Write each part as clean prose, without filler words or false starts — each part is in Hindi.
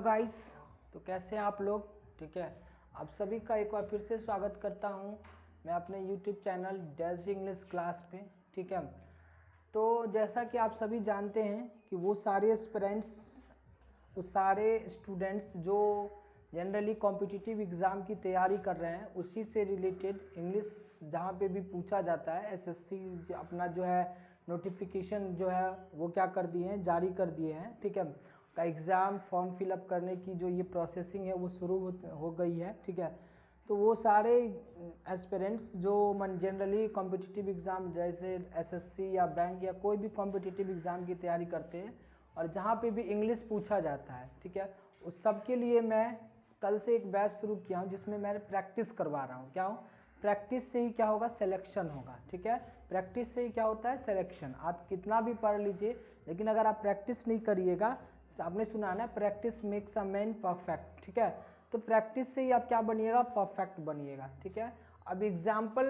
गाइस, तो कैसे हैं आप लोग। ठीक है, आप सभी का एक बार फिर से स्वागत करता हूं मैं अपने YouTube channel dash English class पे। ठीक है, तो जैसा कि आप सभी जानते हैं कि वो सारे स्टूडेंट्स जो जनरली कॉम्पिटिटिव एग्ज़ाम की तैयारी कर रहे हैं, उसी से रिलेटेड इंग्लिश जहाँ पे भी पूछा जाता है, एसएससी अपना जो है नोटिफिकेशन जो है वो क्या कर दिए हैं, जारी कर दिए हैं। ठीक है, का एग्ज़ाम फॉर्म फिलअप करने की जो ये प्रोसेसिंग है वो शुरू हो गई है। ठीक है, तो वो सारे एस्पिरेंट्स जो जनरली कॉम्पिटिटिव एग्ज़ाम जैसे एसएससी या बैंक या कोई भी कॉम्पिटिटिव एग्ज़ाम की तैयारी करते हैं और जहाँ पे भी इंग्लिश पूछा जाता है, ठीक है, उस सब के लिए मैं कल से एक बैच शुरू किया हूँ जिसमें मैं प्रैक्टिस करवा रहा हूँ। क्या हूँ, प्रैक्टिस से ही क्या होगा, सिलेक्शन होगा। ठीक है, प्रैक्टिस से ही क्या होता है, सिलेक्शन। आप कितना भी पढ़ लीजिए, लेकिन अगर आप प्रैक्टिस नहीं करिएगा, तो आपने सुना ना, practice makes a man perfect. ठीक है, तो प्रैक्टिस से ही आप क्या बनिएगा, परफेक्ट बनिएगा। ठीक है, अब एग्जाम्पल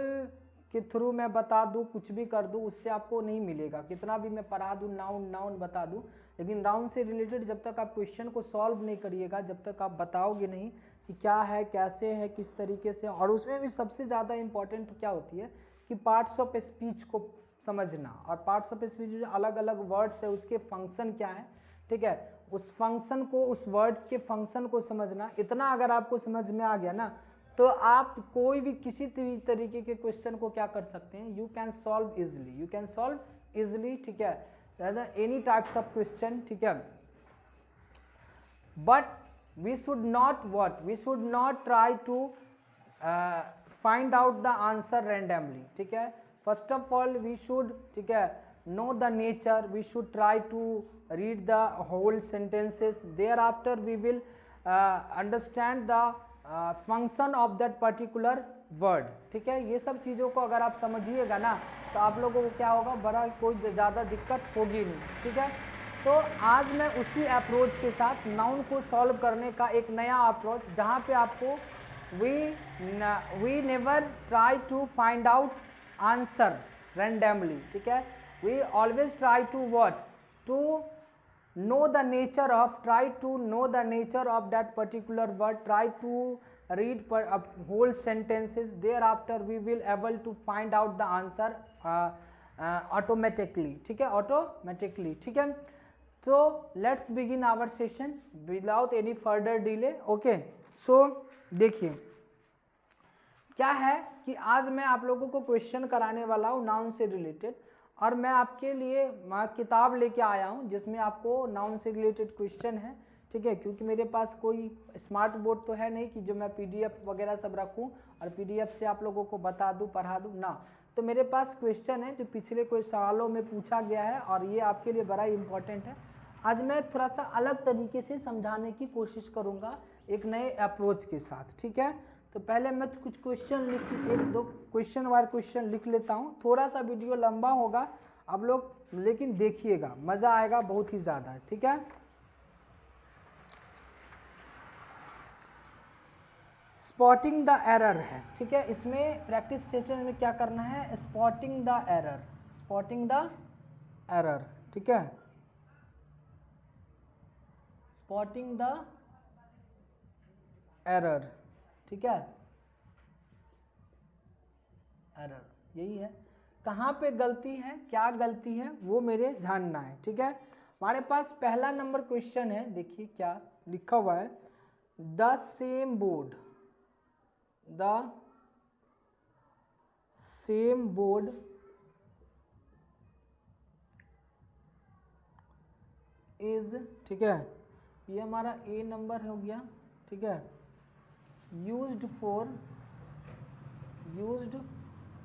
के थ्रू मैं बता दूं, कुछ भी कर दूं, उससे आपको नहीं मिलेगा। कितना भी मैं पढ़ा दूं, नाउन बता दूं, लेकिन नाउन से रिलेटेड जब तक आप क्वेश्चन को सॉल्व नहीं करिएगा, जब तक आप बताओगे नहीं कि क्या है, कैसे है, किस तरीके से। और उसमें भी सबसे ज़्यादा इंपॉर्टेंट क्या होती है कि पार्ट्स ऑफ स्पीच को समझना, और पार्ट्स ऑफ स्पीच जो अलग अलग वर्ड्स है उसके फंक्शन क्या है। ठीक है, उस फंक्शन को, उस वर्ड्स के फंक्शन को समझना, इतना अगर आपको समझ में आ गया ना, तो आप कोई भी किसी भी तरीके के क्वेश्चन को क्या कर सकते हैं, you can solve easily, you can solve easily. ठीक है, एनी टाइप्स ऑफ क्वेश्चन। ठीक है, but we should not what, we should not try to find out the answer randomly. ठीक है, first of all we should, ठीक है, know the nature, we should try to read the whole sentences, thereafter we will understand the function of that particular word। ठीक है, ये सब चीज़ों को अगर आप समझिएगा ना, तो आप लोगों को क्या होगा, बड़ा कोई ज़्यादा दिक्कत होगी नहीं। ठीक है, तो आज मैं उसी अप्रोच के साथ नाउन को सॉल्व करने का एक नया अप्रोच, जहाँ पे आपको we never try to find out answer randomly। ठीक है, we always try to what, to know the nature of, try to know the nature of that particular word, try to read whole sentences, thereafter we will able to find out the answer automatically। ठीक है, automatically। ठीक है, so let's begin our session without any further delay। okay, so देखिए क्या है कि आज मैं आप लोगों को क्वेश्चन कराने वाला हूँ नाउन से रिलेटेड, और मैं आपके लिए किताब लेके आया हूँ जिसमें आपको नाउन से रिलेटेड क्वेश्चन है। ठीक है, क्योंकि मेरे पास कोई स्मार्ट बोर्ड तो है नहीं कि जो मैं पीडीएफ वगैरह सब रखूँ और पीडीएफ से आप लोगों को बता दूँ, पढ़ा दूँ ना। तो मेरे पास क्वेश्चन है जो पिछले कोई सालों में पूछा गया है, और ये आपके लिए बड़ा इंपॉर्टेंट है। आज मैं थोड़ा सा अलग तरीके से समझाने की कोशिश करूँगा, एक नए अप्रोच के साथ। ठीक है, तो पहले मैं कुछ क्वेश्चन एक दो क्वेश्चन वार क्वेश्चन लिख लेता हूँ। थोड़ा सा वीडियो लंबा होगा आप लोग, लेकिन देखिएगा, मज़ा आएगा बहुत ही ज़्यादा। ठीक है, स्पॉटिंग द एरर है। ठीक है, इसमें प्रैक्टिस सेशन में क्या करना है, spotting the error, spotting the error. ठीक है, स्पॉटिंग द एरर। ठीक है, एरर यही है, कहाँ पे गलती है, क्या गलती है, वो मेरे जानना है। ठीक है, हमारे पास पहला नंबर क्वेश्चन है, देखिए क्या लिखा हुआ है, the same board, the same board is, ठीक है, ये हमारा ए नंबर हो गया। ठीक है, यूज्ड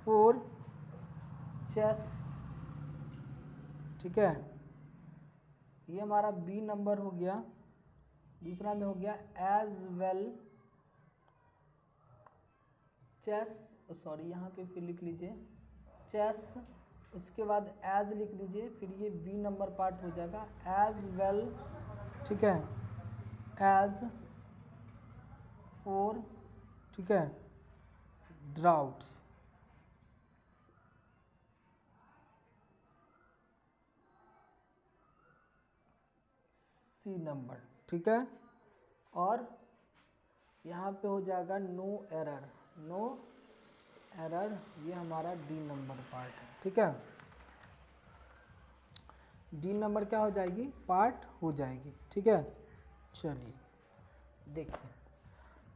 फॉर चेस। ठीक है, ये हमारा बी नंबर हो गया। दूसरा में हो गया एज वेल चेस, सॉरी यहाँ पे फिर लिख लीजिए चेस, उसके बाद एज लिख दीजिए, फिर ये बी नंबर पार्ट हो जाएगा एज वेल। ठीक है, एज फॉर, ठीक है, ड्राउट्स। सी नंबर। ठीक है, और यहाँ पे हो जाएगा नो एरर, नो एरर, ये हमारा डी नंबर पार्ट है, ठीक है। डी नंबर क्या हो जाएगी, पार्ट हो जाएगी, ठीक है। चलिए देखिए,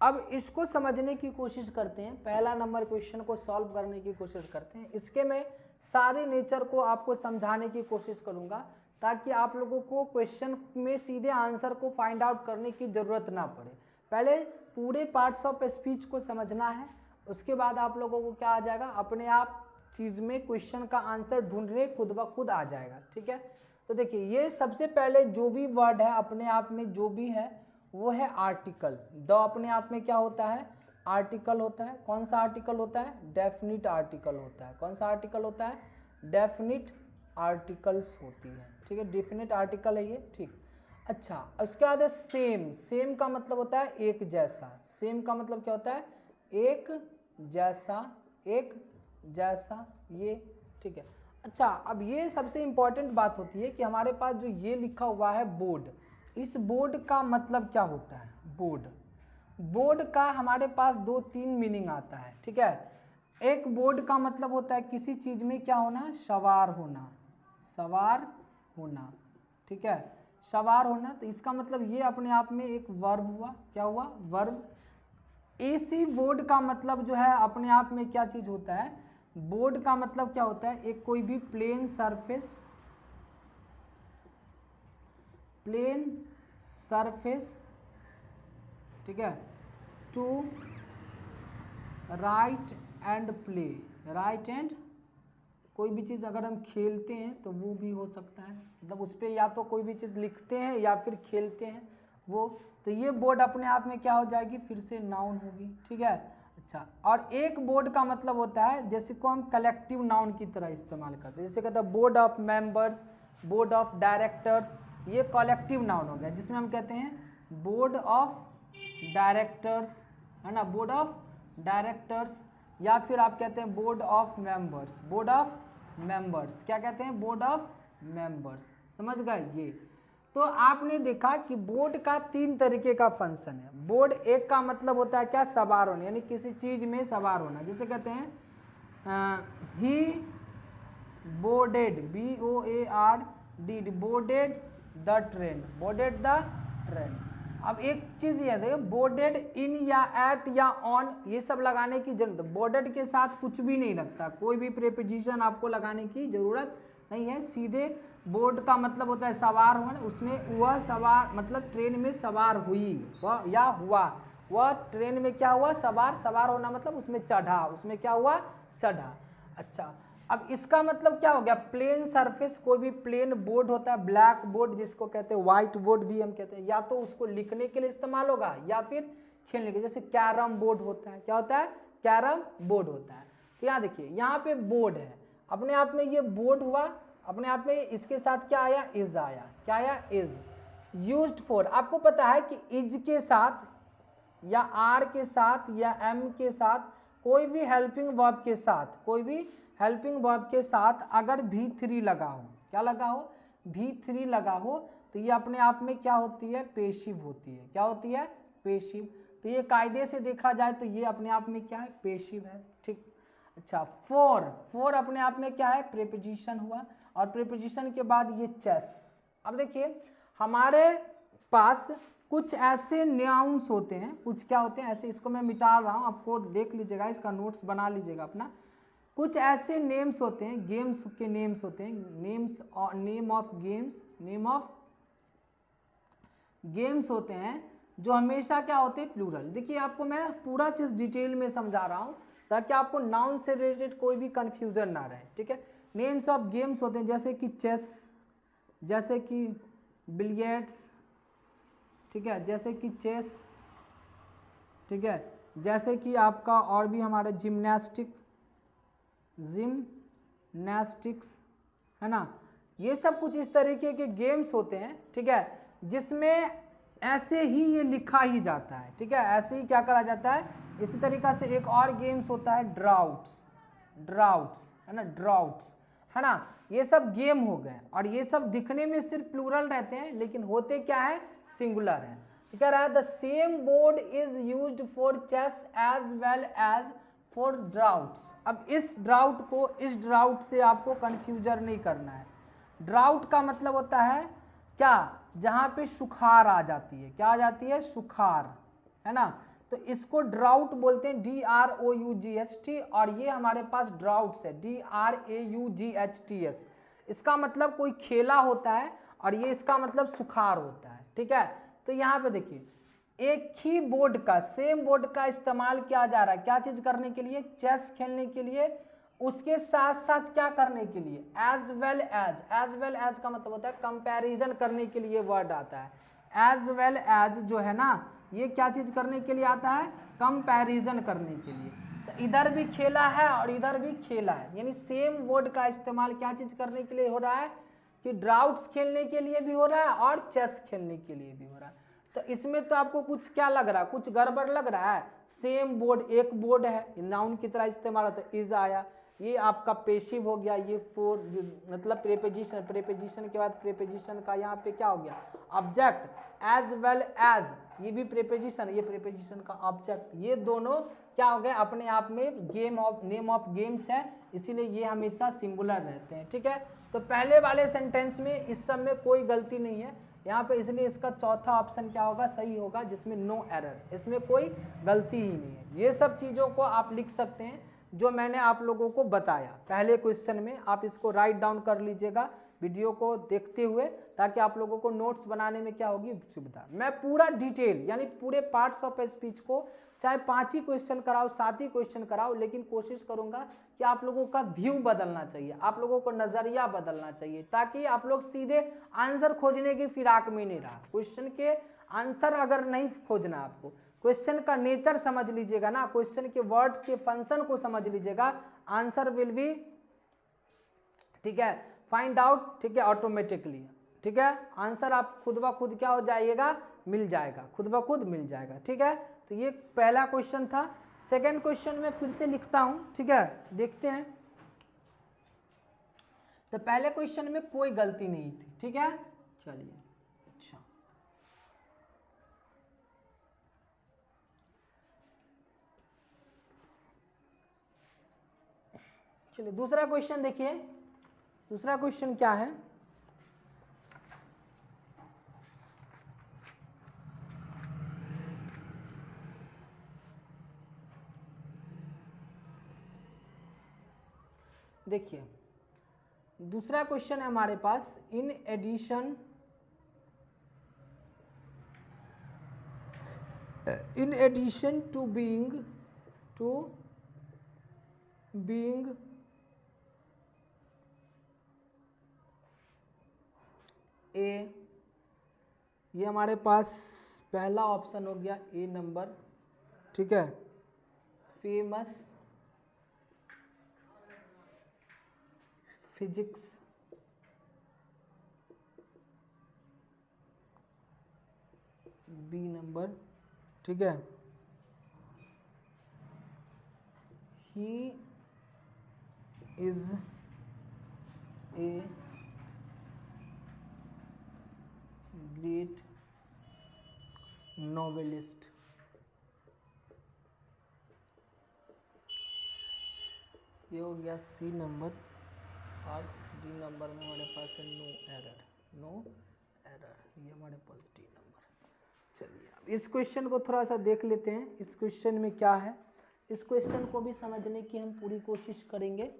अब इसको समझने की कोशिश करते हैं, पहला नंबर क्वेश्चन को सॉल्व करने की कोशिश करते हैं। इसके मैं सारे नेचर को आपको समझाने की कोशिश करूंगा ताकि आप लोगों को क्वेश्चन में सीधे आंसर को फाइंड आउट करने की ज़रूरत ना पड़े। पहले पूरे पार्ट्स ऑफ स्पीच को समझना है, उसके बाद आप लोगों को क्या आ जाएगा, अपने आप चीज़ में क्वेश्चन का आंसर ढूंढने खुद ब खुद आ जाएगा, ठीक है। तो देखिए, ये सबसे पहले जो भी वर्ड है अपने आप में जो भी है वो है आर्टिकल। द अपने आप में क्या होता है, आर्टिकल होता है। कौन सा आर्टिकल होता है, डेफिनिट आर्टिकल होता है। कौन सा आर्टिकल होता है, डेफिनिट आर्टिकल्स होती है, ठीक है। डेफिनिट आर्टिकल है ये, ठीक। अच्छा, उसके बाद है सेम। सेम का मतलब होता है एक जैसा। सेम का मतलब क्या होता है, एक जैसा, एक जैसा, ये, ठीक है। अच्छा, अब ये सबसे इम्पॉर्टेंट बात होती है कि हमारे पास जो ये लिखा हुआ है बोर्ड, इस बोर्ड का मतलब क्या होता है, बोर्ड। बोर्ड का हमारे पास 2-3 मीनिंग आता है, ठीक है। एक बोर्ड का मतलब होता है किसी चीज़ में क्या होना, सवार होना, सवार होना, ठीक है, सवार होना। तो इसका मतलब ये अपने आप में एक वर्ब हुआ, क्या हुआ, वर्ब। एसी बोर्ड का मतलब जो है अपने आप में क्या चीज़ होता है, बोर्ड का मतलब क्या होता है, एक कोई भी प्लेन सरफेस, प्लेन सरफेस, ठीक है, to write and play. Write and, कोई भी चीज़ अगर हम खेलते हैं तो वो भी हो सकता है, मतलब उस पर या तो कोई भी चीज़ लिखते हैं या फिर खेलते हैं वो, तो ये बोर्ड अपने आप में क्या हो जाएगी, फिर से नाउन होगी, ठीक है। अच्छा, और एक बोर्ड का मतलब होता है जैसे को हम कलेक्टिव नाउन की तरह इस्तेमाल करते हैं, जैसे कहते हैं board of members, board of directors, ये कलेक्टिव नाउन हो गया, जिसमें हम कहते हैं बोर्ड ऑफ डायरेक्टर्स, है ना, बोर्ड ऑफ डायरेक्टर्स, या फिर आप कहते हैं board of members, board of members, क्या कहते हैं, बोर्ड ऑफ मेंबर्स, समझ गए ये। तो आपने देखा कि बोर्ड का 3 तरीके का फंक्शन है। बोर्ड एक का मतलब होता है क्या, सवार होना, यानी किसी चीज में सवार होना, जैसे कहते हैं ही boarded, BOARD, boarded the train, boarded the train. अब एक चीज ये देखो, बोर्डेड इन या एट या ऑन, ये सब लगाने की जरूरत, बोर्डेड के साथ कुछ भी नहीं लगता, कोई भी प्रीपोजिशन आपको लगाने की जरूरत नहीं है। सीधे बोर्ड का मतलब होता है सवार होना, उसने, वह सवार मतलब ट्रेन में सवार हुई, वह या हुआ, वह ट्रेन में क्या हुआ, सवार। सवार होना मतलब उसमें चढ़ा, उसमें क्या हुआ, चढ़ा। अच्छा, अब इसका मतलब क्या हो गया, प्लेन सरफेस, कोई भी प्लेन बोर्ड होता है, ब्लैक बोर्ड जिसको कहते हैं, व्हाइट बोर्ड भी हम कहते हैं, या तो उसको लिखने के लिए इस्तेमाल होगा या फिर खेलने के, जैसे कैरम बोर्ड होता है, क्या होता है, कैरम बोर्ड होता है। तो यहाँ देखिए, यहाँ पे बोर्ड है, अपने आप में ये बोर्ड हुआ, अपने आप में इसके साथ क्या आया, इज आया, क्या आया, इज। यूज्ड फॉर, आपको पता है कि इज के साथ या आर के साथ या एम के साथ, कोई भी हेल्पिंग वर्ब के साथ, कोई भी हेल्पिंग वर्ब के साथ अगर V3 लगा हो, क्या लगा हो, V3 लगा हो, तो ये अपने आप में क्या होती है, पेशिव होती है, क्या होती है, पेशिव। तो ये कायदे से देखा जाए तो ये अपने आप में क्या है, पेशिव है, ठीक। अच्छा, फॉर, फॉर अपने आप में क्या है, प्रीपोजिशन हुआ, और प्रीपोजिशन के बाद ये चेस। अब देखिए, हमारे पास कुछ ऐसे नाउन्स होते हैं, कुछ क्या होते हैं ऐसे, इसको मैं मिटा रहा हूँ, आपको देख लीजिएगा, इसका नोट्स बना लीजिएगा अपना। कुछ ऐसे नेम्स होते हैं, गेम्स के नेम्स होते हैं, names, name of games, name of games होते हैं जो हमेशा क्या होते हैं, प्लूरल। देखिए, आपको मैं पूरा चीज़ डिटेल में समझा रहा हूँ ताकि आपको नाउन से रिलेटेड कोई भी कन्फ्यूजन ना रहे, ठीक है। नेम्स ऑफ गेम्स होते हैं जैसे कि चेस, जैसे कि बिलियर्ड्स, ठीक है, जैसे कि चेस, ठीक है, जैसे कि आपका और भी हमारा जिम्नास्टिक्स, है ना, ये सब कुछ इस तरीके के गेम्स होते हैं, ठीक है, जिसमें ऐसे ही ये लिखा ही जाता है, ठीक है, ऐसे ही क्या करा जाता है। इसी तरीक़ा से एक और गेम्स होता है ड्राउट्स, ड्राउट्स, है ना, ड्राउट्स, है ना, ये सब गेम हो गए, और ये सब दिखने में सिर्फ प्लूरल रहते हैं लेकिन होते क्या है, सिंगुलर है। कह रहा है the same board is used for chess as well as for draughts. अब इस ड्राउट से आपको कंफ्यूजन नहीं करना है। ड्राउट का मतलब होता है क्या, जहां पे सुखार आ जाती है, क्या आ जाती है, सुखार, है ना, तो इसको ड्राउट बोलते हैं, DROUGHT, और ये हमारे पास ड्राउट्स है, DRAUGHTS। इसका मतलब कोई खेला होता है और ये इसका मतलब सुखार होता है, ठीक है। तो यहाँ पे देखिए एक ही बोर्ड का, सेम बोर्ड का इस्तेमाल किया जा रहा है, क्या चीज करने के लिए, चेस खेलने के लिए, उसके साथ साथ क्या करने के लिए, एज वेल एज का मतलब होता है कंपैरिजन करने के लिए वर्ड आता है। एज वेल एज जो है ना, ये क्या चीज करने के लिए आता है, कंपैरिजन करने के लिए। तो इधर भी खेला है और इधर भी खेला है, यानी सेम वर्ड का इस्तेमाल क्या चीज करने के लिए हो रहा है, कि ड्राउट्स खेलने के लिए भी हो रहा है और चेस खेलने के लिए भी हो रहा है। तो इसमें तो आपको कुछ क्या लग रहा है, कुछ गड़बड़ लग रहा है। सेम बोर्ड, एक बोर्ड है, नाउन की तरह इस्तेमाल होता है, इज आया, ये आपका पेशिव हो गया, ये फोर मतलब प्रीपोजिशन, प्रीपोजिशन के बाद प्रीपोजिशन का यहाँ पे क्या हो गया, ऑब्जेक्ट, एज वेल एज, ये भी प्रीपोजिशन, ये प्रीपोजिशन का ऑब्जेक्ट, ये दोनों क्या हो गए अपने आप में game of, name of games है, इसीलिए ये हमेशा सिंगुलर रहते हैं, ठीक है। तो पहले वाले सेंटेंस में इस सब में कोई गलती नहीं है यहाँ पे, इसलिए इसका चौथा ऑप्शन क्या होगा, सही होगा, जिसमें नो एरर, इसमें कोई गलती ही नहीं है। ये सब चीज़ों को आप लिख सकते हैं जो मैंने आप लोगों को बताया पहले क्वेश्चन में, आप इसको राइट डाउन कर लीजिएगा वीडियो को देखते हुए, ताकि आप लोगों को नोट्स बनाने में क्या होगी, सुविधा। मैं पूरा डिटेल यानी पूरे पार्ट्स ऑफ स्पीच को, चाहे 5 ही क्वेश्चन कराओ, 7 ही क्वेश्चन कराओ, लेकिन कोशिश करूंगा कि आप लोगों का व्यू बदलना चाहिए, आप लोगों को नजरिया बदलना चाहिए, ताकि आप लोग सीधे आंसर खोजने की फिराक में नहीं रहा। क्वेश्चन के आंसर अगर नहीं खोजना, आपको क्वेश्चन का नेचर समझ लीजिएगा ना, क्वेश्चन के वर्ड के फंक्शन को समझ लीजिएगा, आंसर विल बी, ठीक है, फाइंड आउट, ठीक है, ऑटोमेटिकली, ठीक है, आंसर आप खुद ब खुद क्या हो जाइएगा, मिल जाएगा, खुद ब खुद मिल जाएगा, ठीक है। तो ये पहला क्वेश्चन था। सेकंड क्वेश्चन में फिर से लिखता हूं, ठीक है, देखते हैं। तो पहले क्वेश्चन में कोई गलती नहीं थी, ठीक है, चलिए, अच्छा, चलिए दूसरा क्वेश्चन देखिए। दूसरा क्वेश्चन क्या है, देखिए दूसरा क्वेश्चन है हमारे पास, in addition to being a, ये हमारे पास पहला ऑप्शन हो गया ए नंबर, ठीक है, फेमस फिजिक्स बी नंबर, ठीक है, he is a great novelist, ये हो गया सी नंबर, और डी नंबर में हमारे पास है नो एरर, ये हमारे पास डी नंबर। चलिए अब इस क्वेश्चन को थोड़ा सा देख लेते हैं, इस क्वेश्चन में क्या है, इस क्वेश्चन को भी समझने की हम पूरी कोशिश करेंगे।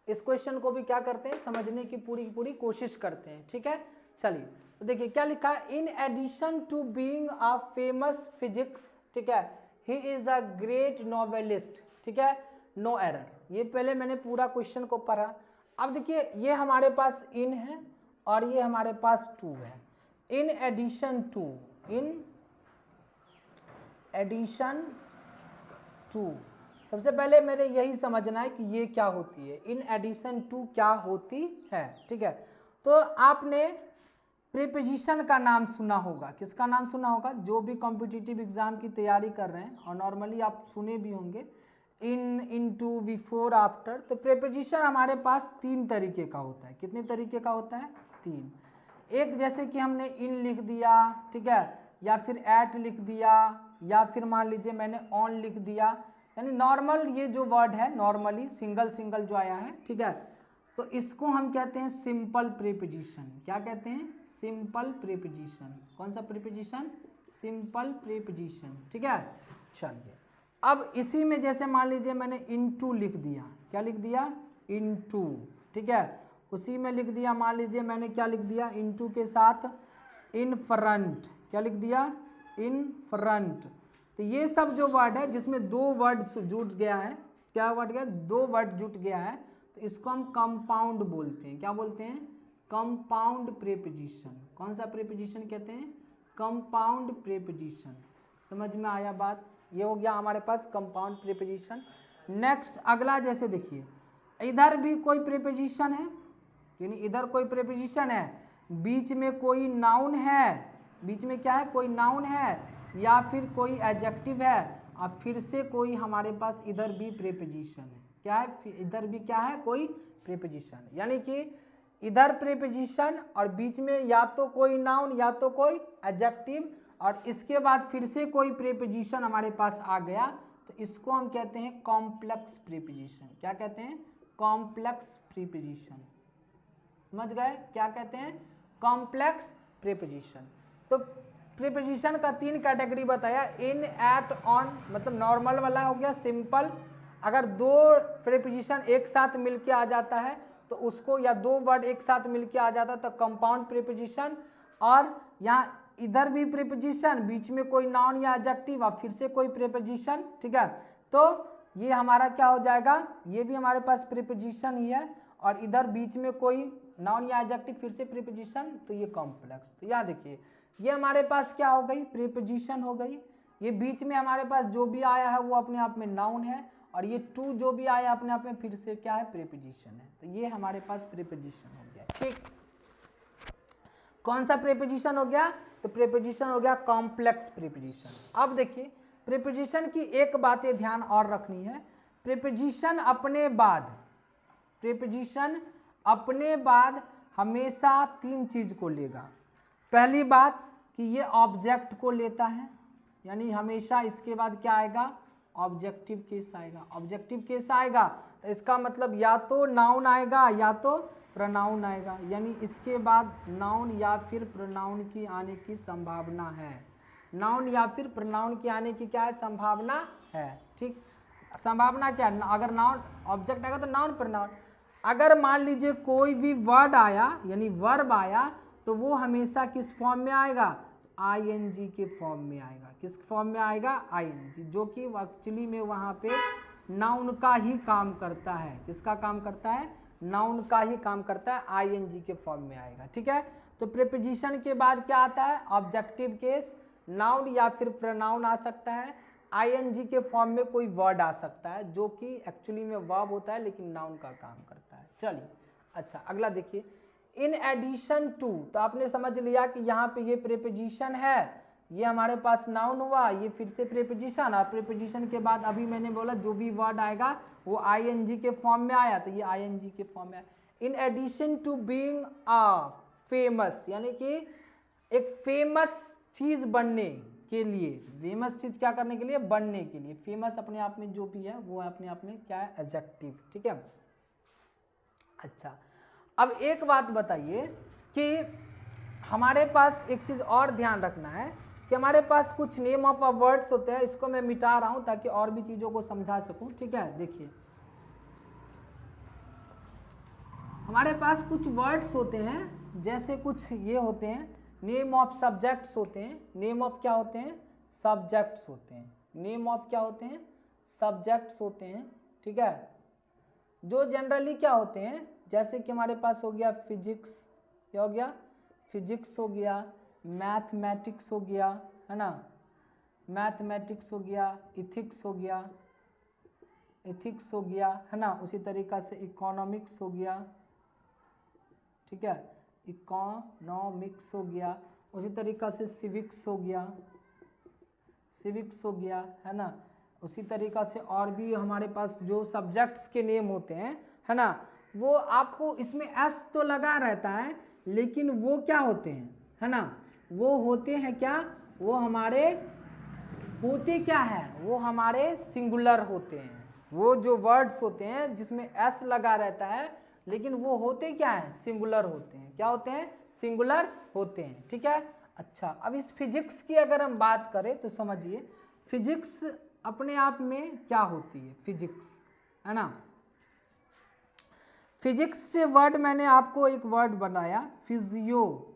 इस क्वेश्चन को भी क्या करते हैं, समझने की पूरी कोशिश करते हैं, ठीक है। चलिए तो देखिए क्या लिखा है, in addition to being a famous physics, ठीक है, he is a great novelist, ठीक है, नो एरर। ये पहले मैंने पूरा क्वेश्चन को पढ़ा। अब देखिए ये हमारे पास इन है और ये हमारे पास टू है, इन एडिशन टू, सबसे पहले मेरे यही समझना है कि ये क्या होती है, इन एडिशन टू क्या होती है, ठीक है। तो आपने प्रीपोजिशन का नाम सुना होगा, किसका नाम सुना होगा, जो भी कॉम्पिटिटिव एग्जाम की तैयारी कर रहे हैं, और नॉर्मली आप सुने भी होंगे, इन, इनटू, बिफोर, आफ्टर। तो प्रीपोजिशन हमारे पास 3 तरीके का होता है, कितने तरीके का होता है, 3। एक जैसे कि हमने इन लिख दिया, ठीक है, या फिर एट लिख दिया, या फिर मान लीजिए मैंने ऑन लिख दिया, यानी नॉर्मल ये जो वर्ड है नॉर्मली सिंगल सिंगल जो आया है, ठीक है, तो इसको हम कहते हैं सिंपल प्रीपोजिशन। क्या कहते हैं? Simple preposition. कौन सा प्रीपोजिशन? सिंपल प्रीपोजिशन, ठीक है। चलिए अब इसी में जैसे मान लीजिए मैंने इनटू लिख दिया, क्या लिख दिया? इनटू, ठीक है, उसी में लिख दिया मान लीजिए मैंने क्या लिख दिया? इनटू के साथ इन फ्रंट, क्या लिख दिया? In front. तो ये सब जो वर्ड है जिसमें दो वर्ड जुट गया है, क्या वर्ड गया? दो वर्ड जुट गया है, तो इसको हम कंपाउंड बोलते हैं। क्या बोलते हैं? Compound preposition. कौन सा प्रीपोजिशन कहते हैं? Compound preposition. समझ में आया बात? ये हो गया हमारे पास कंपाउंड प्रीपोजिशन। नेक्स्ट अगला जैसे देखिए, इधर भी कोई प्रीपोजिशन है, यानी इधर कोई प्रीपोजिशन है, बीच में कोई नाउन है, बीच में क्या है? कोई नाउन है, या फिर कोई एडजेक्टिव है, और फिर से कोई हमारे पास इधर भी प्रीपोजिशन है। क्या है? इधर भी क्या है? कोई प्रीपोजिशन, यानी कि इधर प्रीपोजिशन और बीच में या तो कोई नाउन या तो कोई एडजेक्टिव, और इसके बाद फिर से कोई प्रीपोजिशन हमारे पास आ गया, तो इसको हम कहते हैं कॉम्प्लेक्स प्रीपोजिशन। क्या कहते हैं? Complex preposition. समझ गए? क्या कहते हैं? Complex preposition. तो प्रीपोजिशन का 3 कैटेगरी बताया, इन, एट, ऑन, मतलब नॉर्मल वाला हो गया सिंपल। अगर दो प्रीपोजिशन एक साथ मिलके आ जाता है तो उसको, या दो वर्ड एक साथ मिलके आ जाता है तो कंपाउंड प्रीपोजिशन। और यहाँ इधर भी प्रीपोजिशन, बीच में कोई नाउन या एडजेक्टिव और फिर से कोई प्रीपोजिशन, ठीक है, तो ये हमारा क्या हो जाएगा? ये भी हमारे पास प्रीपोजिशन ही है, और इधर बीच में कोई नाउन या एडजेक्टिव फिर से प्रीपोजिशन, तो ये कॉम्प्लेक्स। तो याद देखिए, ये हमारे पास क्या हो गई? प्रीपोजिशन हो गई। ये बीच में हमारे पास जो भी आया है वो अपने आप में नाउन है, और ये टू जो भी आया अपने आप में फिर से क्या है? प्रीपोजिशन है। तो ये हमारे पास प्रीपोजिशन हो गया, ठीक। कौन सा प्रीपोजिशन हो गया? तो प्रीपोजिशन हो गया कॉम्प्लेक्स प्रीपोजिशन। अब देखिए, प्रीपोजिशन की एक बातें ध्यान और रखनी है, प्रीपोजिशन अपने बाद, प्रीपोजिशन अपने बाद हमेशा 3 चीज को लेगा। पहली बात कि ये ऑब्जेक्ट को लेता है, यानी हमेशा इसके बाद क्या आएगा? ऑब्जेक्टिव केस आएगा। ऑब्जेक्टिव केस आएगा तो इसका मतलब या तो नाउन आएगा या तो प्रोनाउन आएगा, यानी इसके बाद नाउन या फिर प्रोनाउन की आने की संभावना है। नाउन या फिर प्रोनाउन की आने की क्या है? संभावना है, ठीक। संभावना क्या है? अगर नाउन ऑब्जेक्ट आएगा तो नाउन प्रोनाउन। अगर मान लीजिए कोई भी वर्ड आया, यानी वर्ब आया, तो वो हमेशा किस फॉर्म में आएगा? आईएनजी के फॉर्म में आएगा। किस फॉर्म में आएगा? आईएनजी, जो कि एक्चुअली में वहाँ पे नाउन का ही काम करता है। किसका काम करता है? नाउन का ही काम करता है, आईएनजी के फॉर्म में आएगा, ठीक है। तो प्रीपोजिशन के बाद क्या आता है? ऑब्जेक्टिव केस, नाउन या फिर प्रोनाउन आ सकता है, आईएनजी के फॉर्म में कोई वर्ड आ सकता है जो कि एक्चुअली में वर्ब होता है लेकिन नाउन का काम करता है। चलिए, अच्छा अगला देखिए, इन एडिशन टू, तो आपने समझ लिया कि यहाँ पे ये प्रीपोजिशन है, ये हमारे पास नाउन हुआ, ये फिर से प्रीपोजिशन, और प्रीपोजिशन के बाद अभी मैंने बोला जो भी वर्ड आएगा वो आईएनजी के फॉर्म में आया, तो ये आईएनजी के फॉर्म में आया। In addition to being a famous, यानी कि एक फेमस चीज बनने के लिए, फेमस चीज क्या करने के लिए? बनने के लिए। फेमस अपने आप में जो भी है वो अपने आप में क्या है? एडजेक्टिव, ठीक है। अच्छा, अब एक बात बताइए कि हमारे पास एक चीज और ध्यान रखना है कि हमारे पास कुछ नेम ऑफ अ वर्ड्स होते हैं, इसको मैं मिटा रहा हूं ताकि और भी चीजों को समझा सकूं, ठीक है। देखिए, हमारे पास कुछ वर्ड्स होते हैं, जैसे कुछ ये होते हैं नेम ऑफ सब्जेक्ट्स होते हैं। नेम ऑफ क्या होते हैं? सब्जेक्ट्स होते हैं। नेम ऑफ क्या होते हैं? सब्जेक्ट्स होते हैं, ठीक है, जो जनरली क्या होते हैं, जैसे कि हमारे पास हो गया फिजिक्स, क्या हो गया? फिजिक्स हो गया, मैथमेटिक्स हो गया, है ना, मैथमेटिक्स हो गया, इथिक्स हो गया, इथिक्स हो गया, है ना, उसी तरीक़ा से इकोनॉमिक्स हो गया, ठीक है, इकोनॉमिक्स हो गया, उसी तरीक़ा से सिविक्स हो गया, सिविक्स हो गया, है ना, उसी तरीक़ा से और भी हमारे पास जो सब्जेक्ट्स के नेम होते हैं, है ना, वो आपको इसमें एस तो लगा रहता है, लेकिन वो क्या होते हैं, है ना, वो होते हैं क्या, वो हमारे होते क्या है, वो हमारे सिंगुलर होते हैं। वो जो वर्ड्स होते हैं जिसमें एस लगा रहता है, लेकिन वो होते क्या है, सिंगुलर होते हैं। क्या होते हैं, सिंगुलर होते हैं। ठीक है। अच्छा, अब इस फिजिक्स की अगर हम बात करें तो समझिए फिजिक्स अपने आप में क्या होती है, फिजिक्स, है ना। फिजिक्स से वर्ड मैंने आपको एक वर्ड बनाया, फिजियोथेरेपी।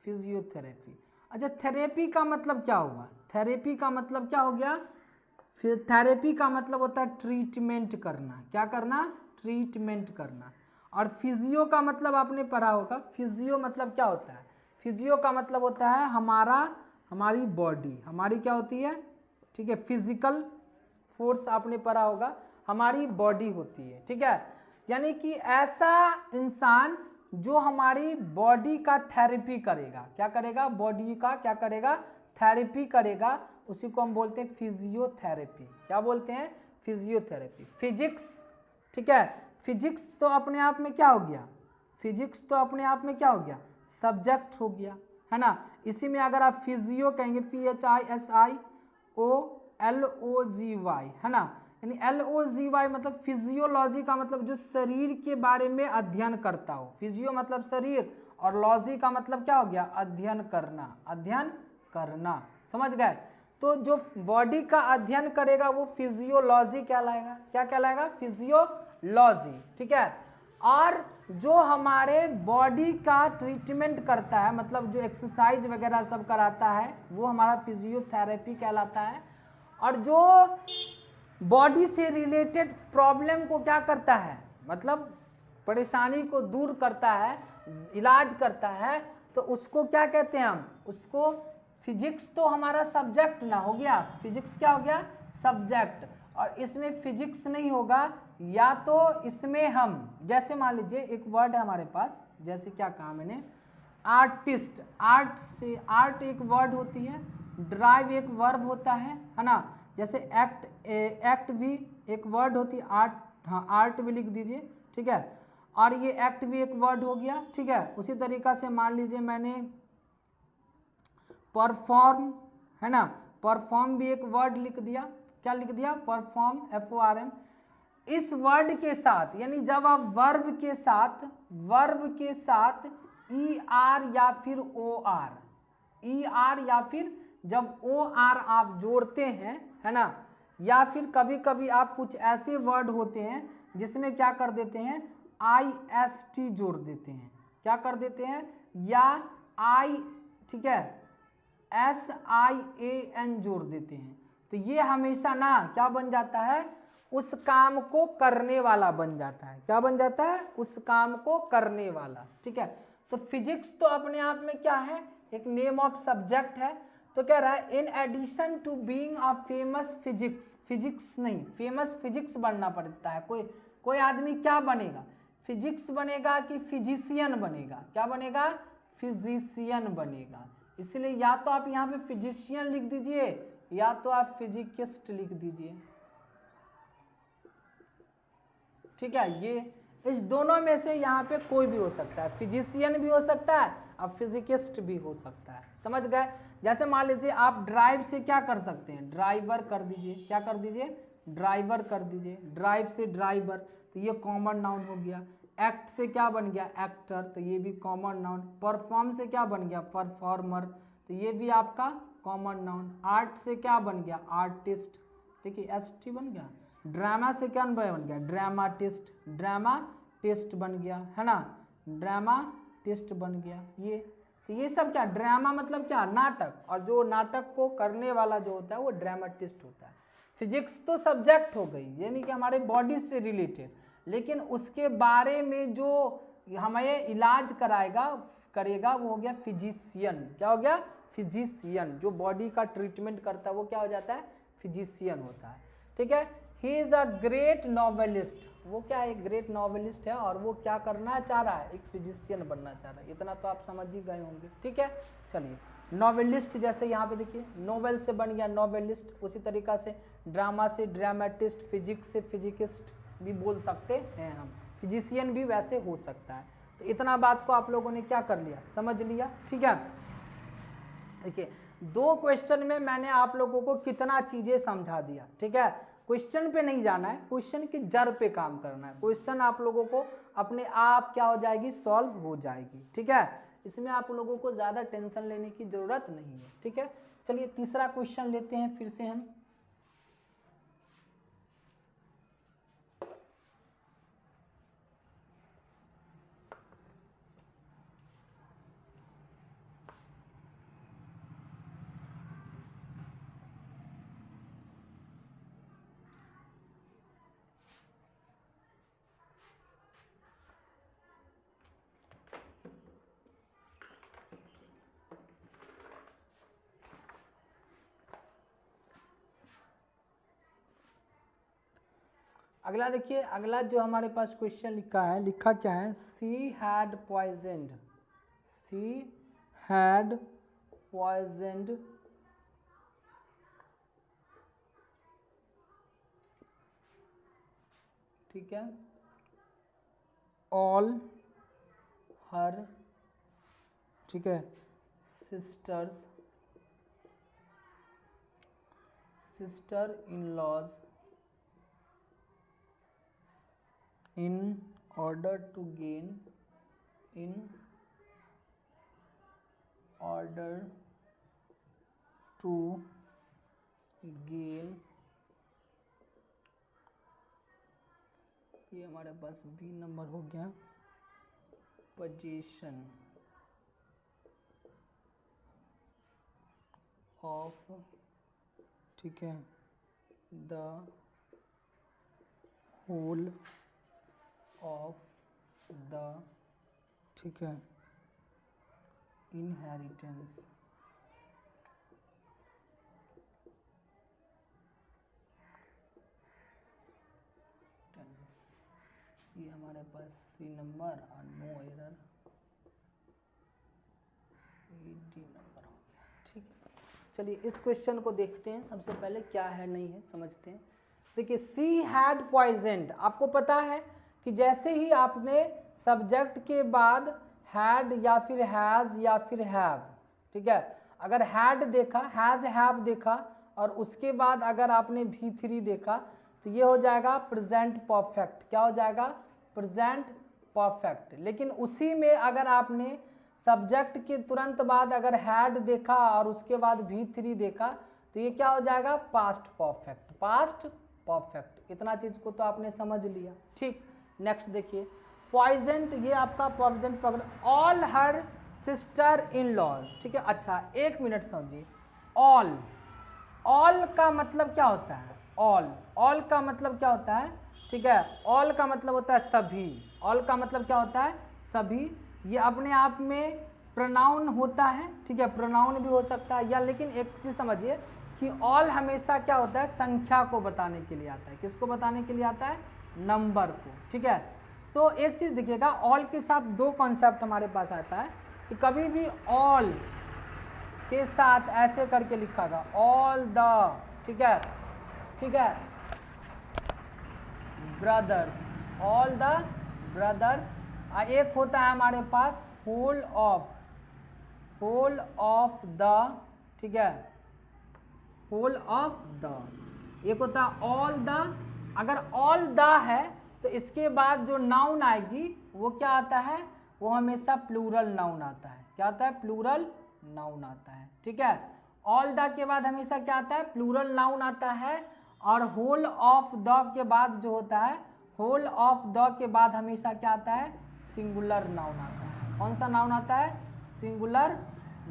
फिजियोथेरेपी, अच्छा, थेरेपी का मतलब क्या हुआ, थेरेपी का मतलब क्या हो गया, फिर थेरेपी का मतलब होता है ट्रीटमेंट करना। क्या करना, ट्रीटमेंट करना। और फिजियो का मतलब आपने पढ़ा होगा, फिजियो मतलब क्या होता है, फिजियो का मतलब होता है हमारी बॉडी, हमारी क्या होती है, ठीक है, फिजिकल फोर्स आपने पढ़ा होगा, हमारी बॉडी होती है। ठीक है, यानी कि ऐसा इंसान जो हमारी बॉडी का थेरेपी करेगा। क्या करेगा, बॉडी का क्या करेगा, थेरेपी करेगा, उसी को हम बोलते हैं फिजियोथेरेपी। क्या बोलते हैं, फिजियोथेरेपी। फिजिक्स, ठीक है, फिजिक्स तो अपने आप में क्या हो गया, फिजिक्स तो अपने आप में क्या हो गया, सब्जेक्ट हो गया, है ना। इसी में अगर आप फिजियो कहेंगे, FISIOLOGY, है ना, यानी LOGY मतलब फिजियोलॉजी का मतलब जो शरीर के बारे में अध्ययन करता हो। फिजियो मतलब शरीर, और लॉजी का मतलब क्या हो गया, अध्ययन करना, अध्ययन करना, समझ गए। तो जो बॉडी का अध्ययन करेगा वो फिजियोलॉजी कहलाएगा। क्या कहलाएगा, फिजियोलॉजी। ठीक है, और जो हमारे बॉडी का ट्रीटमेंट करता है, मतलब जो एक्सरसाइज वगैरह सब कराता है, वो हमारा फिजियोथेरेपी कहलाता है। और जो बॉडी से रिलेटेड प्रॉब्लम को क्या करता है, मतलब परेशानी को दूर करता है, इलाज करता है, तो उसको क्या कहते हैं हम, उसको, फिजिक्स तो हमारा सब्जेक्ट ना हो गया, फिजिक्स क्या हो गया, सब्जेक्ट। और इसमें फिजिक्स नहीं होगा, या तो इसमें हम, जैसे मान लीजिए एक वर्ड है हमारे पास, जैसे क्या कहा मैंने, आर्टिस्ट, आर्ट से, आर्ट एक वर्ड होती है, ड्राइव एक वर्ब होता है ना। जैसे एक्ट भी एक वर्ड होती है, आर्ट, हाँ आर्ट भी लिख दीजिए, ठीक है, और ये एक्ट भी एक वर्ड हो गया। ठीक है, उसी तरीका से मान लीजिए मैंने परफॉर्म, है ना, परफॉर्म भी एक वर्ड लिख दिया। क्या लिख दिया, परफॉर्म, FORM। इस वर्ड के साथ, यानी जब आप वर्ब के साथ ER या फिर OR, ER या फिर जब OR आप जोड़ते हैं, है ना, या फिर कभी कभी आप कुछ ऐसे वर्ड होते हैं जिसमें क्या कर देते हैं, IST जोड़ देते हैं। क्या कर देते हैं, या ठीक है, SIAN जोड़ देते हैं, तो ये हमेशा ना क्या बन जाता है, उस काम को करने वाला बन जाता है। क्या बन जाता है, उस काम को करने वाला। ठीक है, तो फिजिक्स तो अपने आप में क्या है, एक नेम ऑफ सब्जेक्ट है। तो कह रहा है in addition to being a famous physics, physics नहीं, फेमस फिजिक्स बनना पड़ता है। कोई आदमी क्या बनेगा, फिजिक्स बनेगा कि फिजिशियन बनेगा, क्या बनेगा, फिजिशियन बनेगा। इसलिए या तो आप यहाँ पे फिजिशियन लिख दीजिए, या तो आप फिजिकिस्ट लिख दीजिए। ठीक है, ये इस दोनों में से यहाँ पे कोई भी हो सकता है, फिजिशियन भी हो सकता है और फिजिकिस्ट भी हो सकता है। समझ गए। जैसे मान लीजिए आप ड्राइव से क्या कर सकते हैं, ड्राइवर कर दीजिए। क्या कर दीजिए, ड्राइवर कर दीजिए। ड्राइव से ड्राइवर, तो ये कॉमन नाउन हो गया। एक्ट से क्या बन गया, एक्टर, तो ये भी कॉमन नाउन। परफॉर्म से क्या बन गया, परफॉर्मर, तो ये भी आपका कॉमन नाउन। आर्ट से क्या बन गया, आर्टिस्ट, देखिए ST बन गया। ड्रामा से क्या बन गया, ड्रामाटिस्ट, ड्रामाटिस्ट बन गया, है ना, ड्रामाटिस्ट बन गया। ये तो ये सब क्या, ड्रामा मतलब क्या, नाटक, और जो नाटक को करने वाला जो होता है वो ड्रामाटिस्ट होता है। फिजिक्स तो सब्जेक्ट हो गई, यानी कि हमारे बॉडी से रिलेटेड, लेकिन उसके बारे में जो हमें इलाज करेगा वो हो गया फिजिशियन। क्या हो गया, फिजिशियन। जो बॉडी का ट्रीटमेंट करता है वो क्या हो जाता है, फिजिशियन होता है। ठीक है, he is a great novelist, वो क्या है, एक ग्रेट नॉवेलिस्ट है, और वो क्या करना चाह रहा है, एक फिजिशियन बनना चाह रहा है। इतना तो आप समझ ही गए होंगे। ठीक है, चलिए नॉवेलिस्ट, जैसे यहाँ पे देखिए नोवेल से बन गया नॉवेलिस्ट, उसी तरीका से ड्रामा से ड्रामेटिस्ट, फिजिक्स से फिजिकिस्ट भी बोल सकते हैं हम, फिजिशियन भी वैसे हो सकता है। तो इतना बात को आप लोगों ने क्या कर लिया, समझ लिया, ठीक है। देखिए 2 क्वेश्चन में मैंने आप लोगों को कितना चीजें समझा दिया, ठीक है। क्वेश्चन पे नहीं जाना है, क्वेश्चन की जड़ पे काम करना है, क्वेश्चन आप लोगों को अपने आप क्या हो जाएगी, सॉल्व हो जाएगी, ठीक है। इसमें आप लोगों को ज़्यादा टेंशन लेने की ज़रूरत नहीं है, ठीक है। चलिए तीसरा क्वेश्चन लेते हैं फिर से हम। अगला देखिए, अगला जो हमारे पास क्वेश्चन लिखा है, लिखा क्या है, she had poisoned, she had poisoned ठीक है, ऑल हर, ठीक है, sister in laws in order to gain ये हमारे पास बी नंबर हो गया, पोजीशन ऑफ, ठीक है, द होल ऑफ द, ठीक है, इनहेरिटेंस, ये हमारे पास सी नंबर और नो एरर, ये डी नंबर हो गया, ठीक है। चलिए इस क्वेश्चन को देखते हैं, सबसे पहले क्या है नहीं है समझते हैं। देखिए सी हैड पॉइजन्ड, आपको पता है कि जैसे ही आपने सब्जेक्ट के बाद हैड या फिर हैज़ या फिर हैव, ठीक है, अगर हैड देखा, हैज़ हैव देखा और उसके बाद अगर आपने V3 देखा तो ये हो जाएगा प्रेजेंट परफेक्ट, क्या हो जाएगा, प्रेजेंट परफेक्ट। लेकिन उसी में अगर आपने सब्जेक्ट के तुरंत बाद अगर हैड देखा और उसके बाद V3 देखा तो ये क्या हो जाएगा, पास्ट परफेक्ट, पास्ट परफेक्ट। इतना चीज को तो आपने समझ लिया, ठीक। नेक्स्ट देखिए, पॉइजन्ड, ये आपका प्रेजेंट पकड़, all her sister in laws, ठीक है। अच्छा एक मिनट समझिए, ऑल, ऑल का मतलब क्या होता है, ऑल, ऑल का मतलब क्या होता है, ठीक है, ऑल का मतलब होता है सभी, ऑल का मतलब क्या होता है, सभी। ये अपने आप में प्रोनाउन होता है, ठीक है, प्रोनाउन भी हो सकता है या, लेकिन एक चीज़ समझिए कि ऑल हमेशा क्या होता है, संख्या को बताने के लिए आता है, किसको बताने के लिए आता है, नंबर को, ठीक है। तो एक चीज़ देखिएगा, ऑल के साथ 2 कॉन्सेप्ट हमारे पास आता है कि कभी भी ऑल के साथ ऐसे करके लिखागा, ऑल द, ठीक है, ठीक है, ब्रदर्स, ऑल द ब्रदर्स। एक होता है हमारे पास whole of, whole of the, ठीक है, होल ऑफ द। एक होता है ऑल द, अगर ऑल द है तो इसके बाद जो नाउन आएगी वो क्या आता है, वो हमेशा प्लूरल नाउन आता है, क्या आता है, प्लूरल नाउन आता है, ठीक है। ऑल द के बाद हमेशा क्या आता है, प्लूरल नाउन आता है। और होल ऑफ द के बाद जो होता है, होल ऑफ द के बाद हमेशा क्या आता है, सिंगुलर नाउन आता है। कौन सा नाउन आता है, सिंगुलर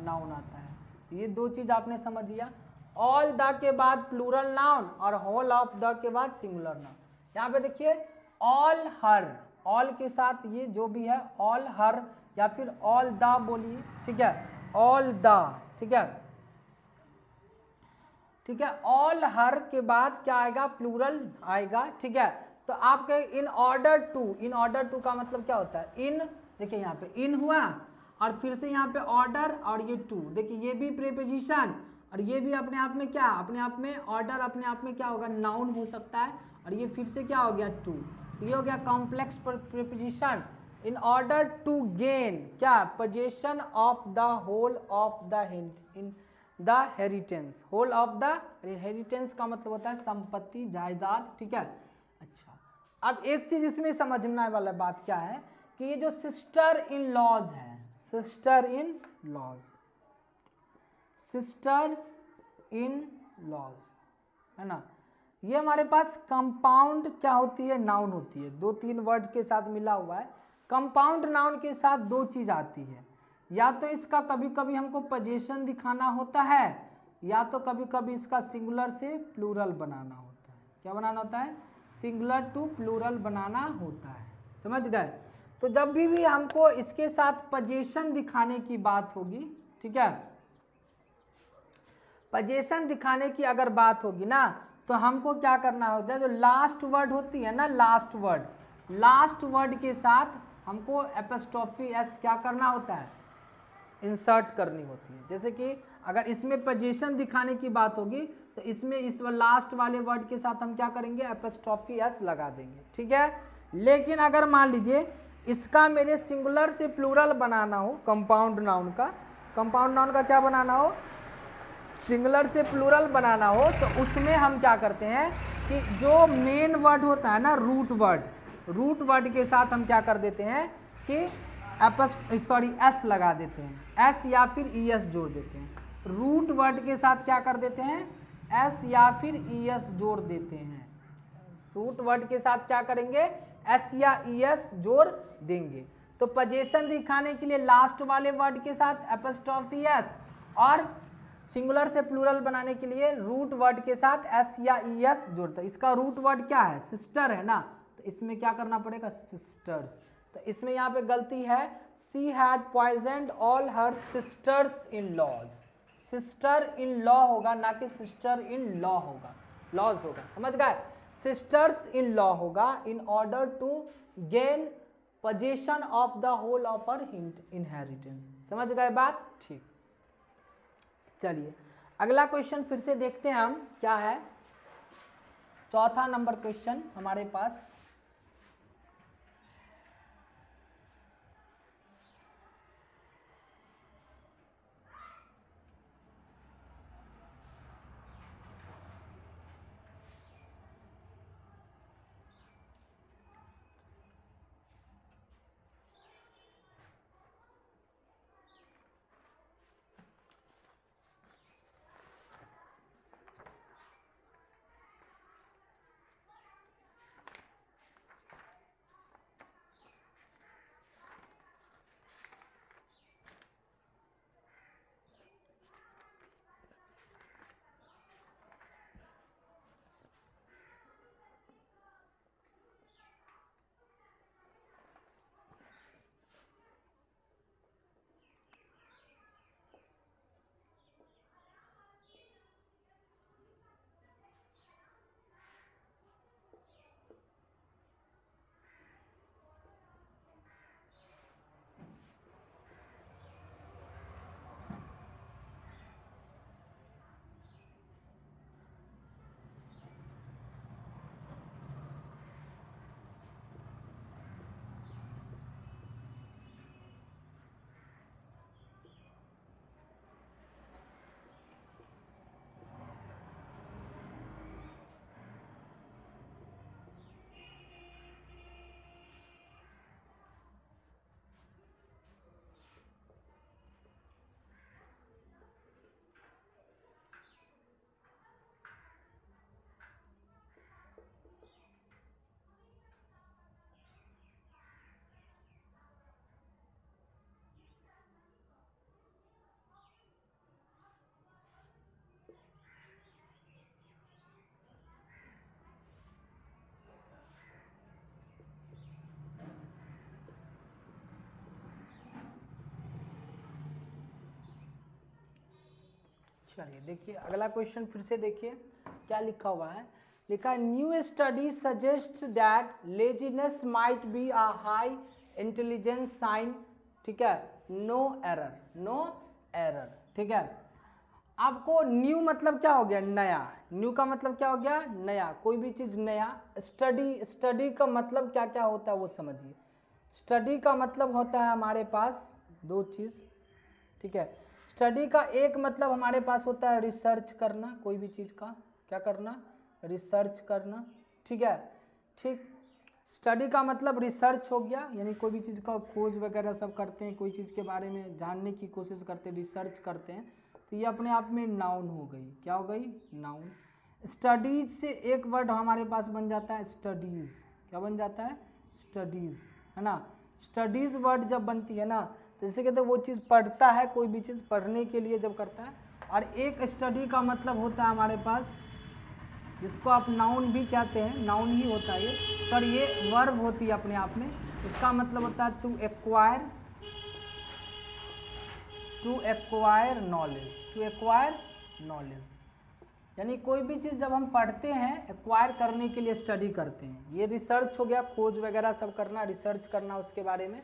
नाउन आता है। ये 2 चीज आपने समझ लिया, ऑल द के बाद प्लूरल नाउन और होल ऑफ द के बाद सिंगुलर नाउन। यहाँ पे देखिए ऑल हर, ऑल के साथ ये जो भी है, ऑल हर या फिर ऑल द बोलिए, ठीक है, ऑल द, ठीक है, ठीक है। ऑल हर के बाद क्या आएगा, प्लूरल आएगा, ठीक है। तो आपके in order to, in order to का मतलब क्या होता है, इन, देखिए यहाँ पे इन हुआ और फिर से यहाँ पे ऑर्डर और ये टू, देखिए ये भी प्रीपोजिशन और ये भी अपने आप में क्या, अपने आप में ऑर्डर, अपने आप में क्या होगा, नाउन हो सकता है, और ये फिर से क्या हो गया, टू। तो ये हो गया complex preposition. In order to gain क्या, possession of the whole of the hint in the inheritance. Whole of the inheritance का मतलब होता है संपत्ति, जायदाद, ठीक है। अच्छा, अब एक चीज इसमें समझने वाला बात क्या है कि ये जो सिस्टर इन लॉज है, sister in laws, sister in laws है ना, ये हमारे पास कंपाउंड क्या होती है, नाउन होती है, 2-3 वर्ड के साथ मिला हुआ है। कंपाउंड नाउन के साथ दो चीज आती है, या तो इसका कभी कभी हमको पोजीशन दिखाना होता है, या तो कभी कभी इसका सिंगुलर से प्लूरल बनाना होता है। क्या बनाना होता है, सिंगुलर टू प्लूरल बनाना होता है, समझ गए। तो जब भी हमको इसके साथ पोजीशन दिखाने की बात होगी, ठीक है, पोजीशन दिखाने की अगर बात होगी ना, तो हमको क्या करना होता है, जो लास्ट वर्ड होती है ना, लास्ट वर्ड के साथ हमको एपोस्ट्रोफी एस क्या करना होता है, इंसर्ट करनी होती है। जैसे कि अगर इसमें पोजीशन दिखाने की बात होगी तो इसमें इस लास्ट वाले वर्ड के साथ हम क्या करेंगे, एपोस्ट्रोफी एस लगा देंगे, ठीक है। लेकिन अगर मान लीजिए इसका मेरे सिंगुलर से प्लूरल बनाना हो, कंपाउंड नाउन का क्या बनाना हो, सिंगुलर से प्लूरल बनाना हो, तो उसमें हम क्या करते हैं कि जो मेन वर्ड होता है ना, रूट वर्ड के साथ हम क्या कर देते हैं कि एस लगा देते हैं, एस या फिर ई एस जोड़ देते हैं। रूट वर्ड के साथ क्या कर देते हैं, एस या फिर ई एस जोड़ देते हैं। रूट वर्ड के साथ क्या करेंगे, एस या ई एस जोड़ देंगे। तो पोजीशन दिखाने के लिए लास्ट वाले वर्ड के साथ एपोस्ट्रोफी एस, और सिंगुलर से प्लूरल बनाने के लिए रूट वर्ड के साथ एस या ई एस जोड़ते हैं। इसका रूट वर्ड क्या है, सिस्टर है ना, तो इसमें क्या करना पड़ेगा, सिस्टर्स। तो इसमें यहाँ पे गलती है, she had poisoned all her sisters in laws. Sister in law होगा, ना कि सिस्टर इन लॉ होगा, लॉज होगा, समझ गए। सिस्टर्स इन लॉ होगा in order to gain position of the whole of her inheritance. समझ गए बात, ठीक। चलिए अगला क्वेश्चन फिर से देखते हैं हम क्या है। चौथा नंबर क्वेश्चन हमारे पास, चलिए देखिए अगला क्वेश्चन फिर से देखिए क्या लिखा हुआ है। लिखा है new study suggest that laziness might be a high intelligence sign, ठीक है। नो एरर, नो एरर, ठीक है। आपको न्यू मतलब क्या हो गया, नया। न्यू का मतलब क्या हो गया, नया, कोई भी चीज नया। स्टडी, स्टडी का मतलब क्या क्या होता है वो समझिए। स्टडी का मतलब होता है हमारे पास दो चीज, ठीक है। स्टडी का एक मतलब हमारे पास होता है रिसर्च करना, कोई भी चीज का क्या करना, रिसर्च करना, ठीक है। ठीक, स्टडी का मतलब रिसर्च हो गया, यानी कोई भी चीज़ का खोज वगैरह सब करते हैं, कोई चीज़ के बारे में जानने की कोशिश करते हैं, रिसर्च करते हैं, तो ये अपने आप में नाउन हो गई, क्या हो गई, नाउन। स्टडीज से एक वर्ड हमारे पास बन जाता है स्टडीज़, क्या बन जाता है, स्टडीज़, है ना। स्टडीज़ वर्ड जब बनती है ना, तो जैसे कहते हैं वो चीज़ पढ़ता है, कोई भी चीज़ पढ़ने के लिए जब करता है। और एक स्टडी का मतलब होता है हमारे पास, जिसको आप नाउन भी कहते हैं, नाउन ही होता है ये, पर ये वर्ब होती है अपने आप में। इसका मतलब होता है to acquire, to acquire knowledge, to acquire knowledge, यानी कोई भी चीज़ जब हम पढ़ते हैं, एक्वायर करने के लिए स्टडी करते हैं। ये रिसर्च हो गया, खोज वगैरह सब करना, रिसर्च करना उसके बारे में।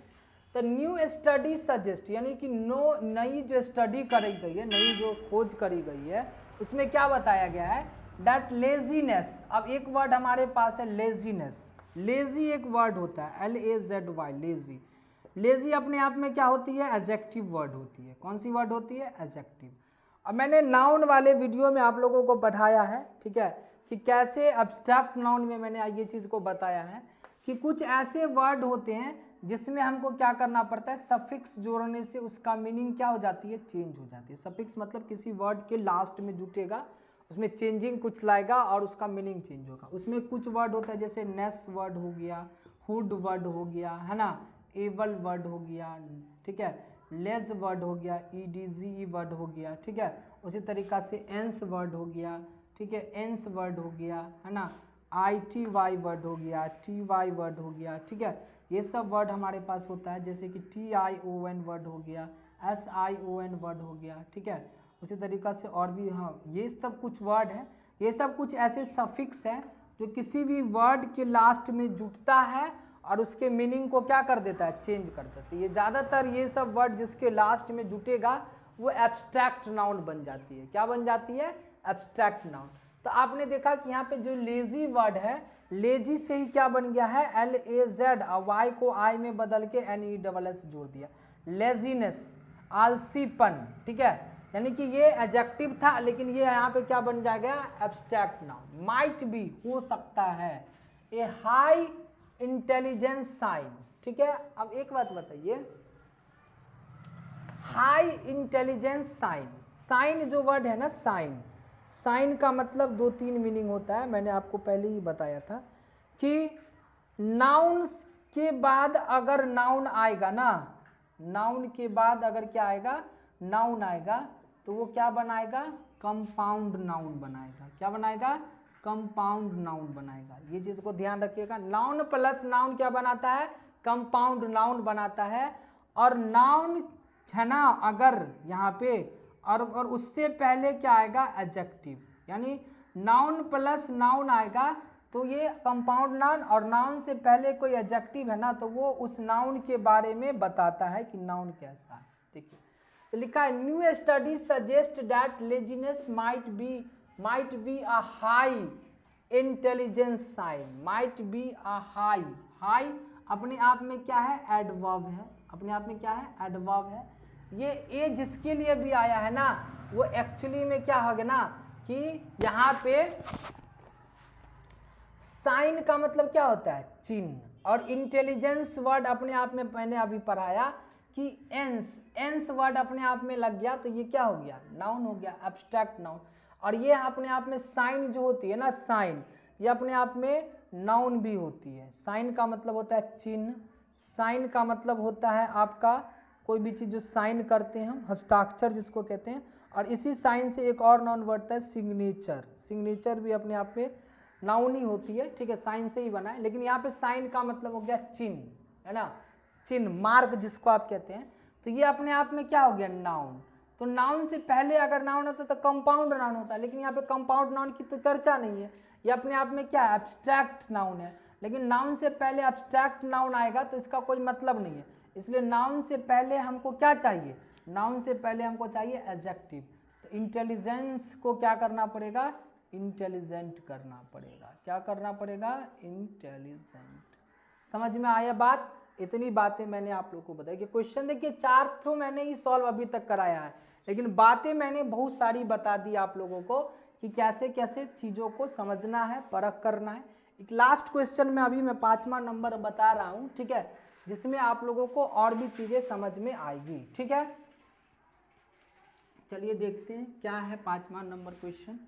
तो न्यू स्टडी सजेस्ट, यानी कि नई जो स्टडी करी गई है, नई जो खोज करी गई है, उसमें क्या बताया गया है, दैट लेजीनेस। अब एक वर्ड हमारे पास है लेजीनेस, लेजी एक वर्ड होता है, LAZY, लेजी। लेजी अपने आप में क्या होती है, एडजेक्टिव वर्ड होती है। कौन सी वर्ड होती है, एडजेक्टिव। अब मैंने नाउन वाले वीडियो में आप लोगों को पढ़ाया है, ठीक है, कि कैसे एब्स्ट्रैक्ट नाउन में मैंने ये चीज़ को बताया है कि कुछ ऐसे वर्ड होते हैं जिसमें हमको क्या करना पड़ता है, सफिक्स जोड़ने से उसका मीनिंग क्या हो जाती है, चेंज हो जाती है। सफिक्स मतलब किसी वर्ड के लास्ट में जुटेगा, उसमें चेंजिंग कुछ लाएगा और उसका मीनिंग चेंज होगा। उसमें कुछ वर्ड होता है जैसे नेस वर्ड हो गया, हुड वर्ड हो गया, है ना, एबल वर्ड हो गया, ठीक है, लेज वर्ड हो गया, EDGE वर्ड हो गया, ठीक है। उसी तरीक़ा से एंस वर्ड हो गया, ठीक है, एंस वर्ड हो गया, है ना, ITY वर्ड हो गया, TY वर्ड हो गया, ठीक है। ये सब वर्ड हमारे पास होता है, जैसे कि TION वर्ड हो गया, SION वर्ड हो गया, ठीक है। उसी तरीक़ा से और भी, हाँ, ये सब कुछ वर्ड है, ये सब कुछ ऐसे सफिक्स हैं जो किसी भी वर्ड के लास्ट में जुटता है और उसके मीनिंग को क्या कर देता है, चेंज कर देता है। ये ज़्यादातर ये सब वर्ड जिसके लास्ट में जुटेगा वो एब्स्ट्रैक्ट नाउन बन जाती है। क्या बन जाती है, एब्स्ट्रैक्ट नाउन। तो आपने देखा कि यहाँ पे जो लेजी वर्ड है, लेजी से ही क्या बन गया है, LAZ, और वाई को आई में बदल के NESS जोड़ दिया, लेजीनेस, आलसीपन, ठीक है। यानी कि ये एडजेक्टिव था, लेकिन ये यहाँ पे क्या बन जाएगा, एब्स्ट्रैक्ट नाउन। माइट बी, हो सकता है, ए हाई इंटेलिजेंस साइन, ठीक है। अब एक बात बताइए, हाई इंटेलिजेंस साइन, साइन जो वर्ड है ना, साइन, साइन का मतलब दो तीन मीनिंग होता है। मैंने आपको पहले ही बताया था कि नाउन के बाद अगर नाउन आएगा ना, नाउन के बाद अगर क्या आएगा, नाउन आएगा, तो वो क्या बनाएगा, कंपाउंड नाउन बनाएगा। क्या बनाएगा, कंपाउंड नाउन बनाएगा। ये चीज़ को ध्यान रखिएगा, नाउन प्लस नाउन क्या बनाता है, कंपाउंड नाउन बनाता है। और नाउन है ना, अगर यहाँ पे और उससे पहले क्या आएगा, एडजेक्टिव, यानी नाउन प्लस नाउन आएगा तो ये कंपाउंड नाउन, और नाउन से पहले कोई एडजेक्टिव है ना, तो वो उस नाउन के बारे में बताता है कि नाउन कैसा है। देखिए तो लिखा है, new study suggest that laziness might be a high intelligence sign, might be a high, high अपने आप में क्या है, एडवर्ब है, अपने आप में क्या है, एडवर्ब है। ये ए जिसके लिए भी आया है ना, वो एक्चुअली में क्या होगा ना, कि यहाँ पे साइन का मतलब क्या होता है, चिन्ह, और इंटेलिजेंस वर्ड अपने आप में मैंने अभी पढ़ाया कि एंस, एंस वर्ड अपने आप में लग गया तो ये क्या हो गया, नाउन हो गया, एब्स्ट्रैक्ट नाउन। और ये अपने आप में साइन जो होती है ना, साइन, ये अपने आप में नाउन भी होती है। साइन का मतलब होता है चिन्ह, साइन का मतलब होता है आपका कोई भी चीज़ जो साइन करते हैं हम, हस्ताक्षर जिसको कहते हैं। और इसी साइन से एक और नाउन वर्ड है सिग्नेचर, सिग्नेचर भी अपने आप में नाउन ही होती है, ठीक है, साइन से ही बना है। लेकिन यहाँ पे साइन का मतलब हो गया चिन्ह, है ना, चिन्ह, मार्क जिसको आप कहते हैं, तो ये अपने आप में क्या हो गया, नाउन। तो नाउन से पहले अगर नाउन होता तो कंपाउंड नाउन होता, लेकिन यहाँ पे कंपाउंड नाउन की तो चर्चा नहीं है, ये अपने आप में क्या है, एब्स्ट्रैक्ट नाउन है। लेकिन नाउन से पहले एब्स्ट्रैक्ट नाउन आएगा तो इसका कोई मतलब नहीं है। इसलिए नाउन से पहले हमको क्या चाहिए, नाउन से पहले हमको चाहिए एडजेक्टिव। तो इंटेलिजेंस को क्या करना पड़ेगा, इंटेलिजेंट करना पड़ेगा। क्या करना पड़ेगा, इंटेलिजेंट। समझ में आया बात? इतनी बातें मैंने आप लोगों को बताई कि क्वेश्चन देखिए 4 तो मैंने ही सॉल्व अभी तक कराया है, लेकिन बातें मैंने बहुत सारी बता दी आप लोगों को कि कैसे कैसे चीज़ों को समझना है, परख करना है। एक लास्ट क्वेश्चन में अभी मैं 5वां नंबर बता रहा हूँ, ठीक है, जिसमें आप लोगों को और भी चीज़ें समझ में आएगी, ठीक है। चलिए देखते हैं क्या है 5वां number question.